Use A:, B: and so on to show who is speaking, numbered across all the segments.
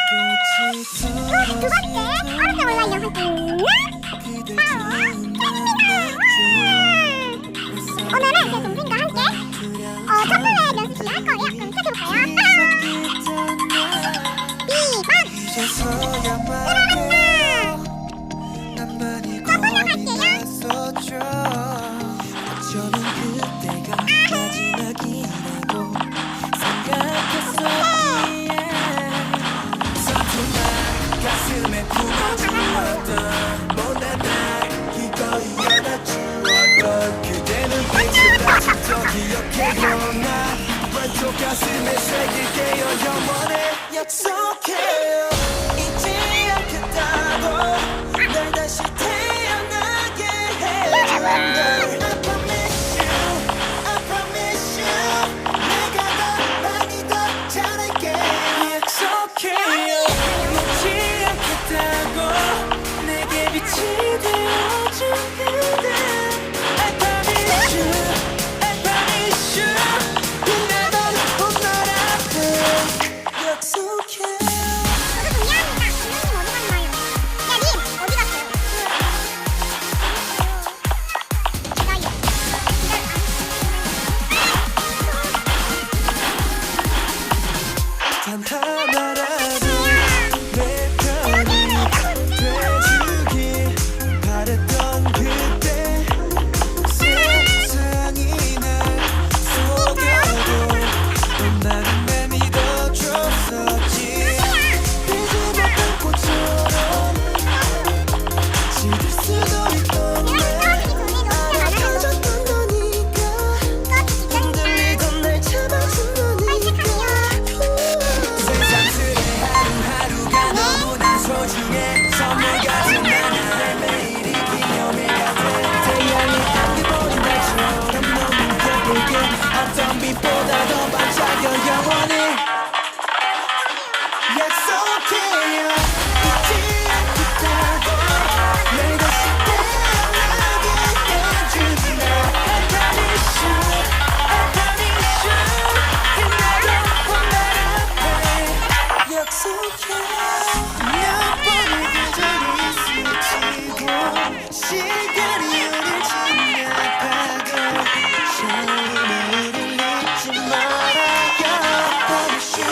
A: 두 번째 어렵게 온라인 영상 오늘은 제 동생과 함께 첫플레이 연습을 할 거예요. 그럼 시작해볼까요?
B: 가슴에 새길게요 영원히 약속해요 잊지 않겠다고 날 다시 태어나게 해줘 날 I promise you I promise you 내가 더 많이 더 잘할게 약속해요 잊지 않겠다고 내게 빛이 되어준 그대 I promise you I promise you 단 하나라도 내 편이 돼주길 바랬던 그때 세상이 날 속여도 넌 나는 날 믿어줬었지 뒤집었던 꽃처럼 지칠 수도 있던데 아껴줬던 너니까 흔들리던 날 잡아준 너니까 소중해 선물 같은 나날 매일이 기념일 같아 태양이 안겨버린 달처럼 너무 예쁘게 어떤 빛보다 더 반짝여 영원히 약속해요 잊지 않겠다고 날 다시 태어나게 해주나 I promise you I promise you 빛나던 날 앞에 약속해 시간이 우릴 지나가도 처음에 우릴 잊지 말아요 Promise you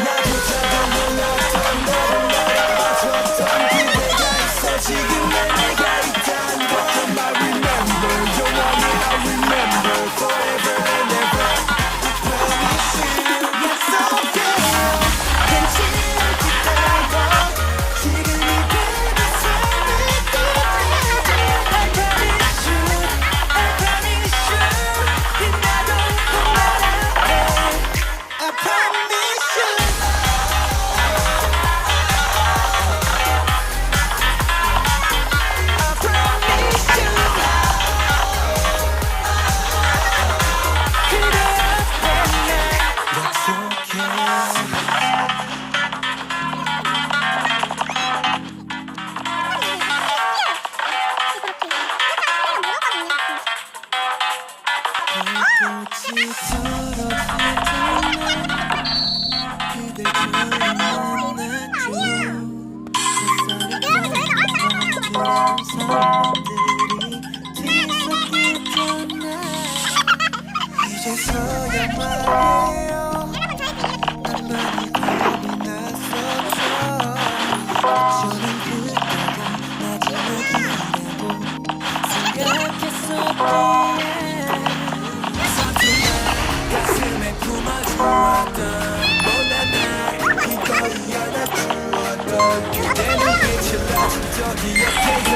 B: 나부터 더 몰랐던 너를 알아봐줬던 그대가 있어 지금 내가 있단 것 I remember 영원히 I remember forever and ever I promise you 약속해요 괜찮을 듯하고 지금 이제서야 말해요 난 많이 겁이 났었죠 저는 그때가 마지막이라고 생각했었기에 서툰 날 가슴에 품어주었던 못난 날 기꺼이 안아주었던 그대 눈빛을 다시 더 기억해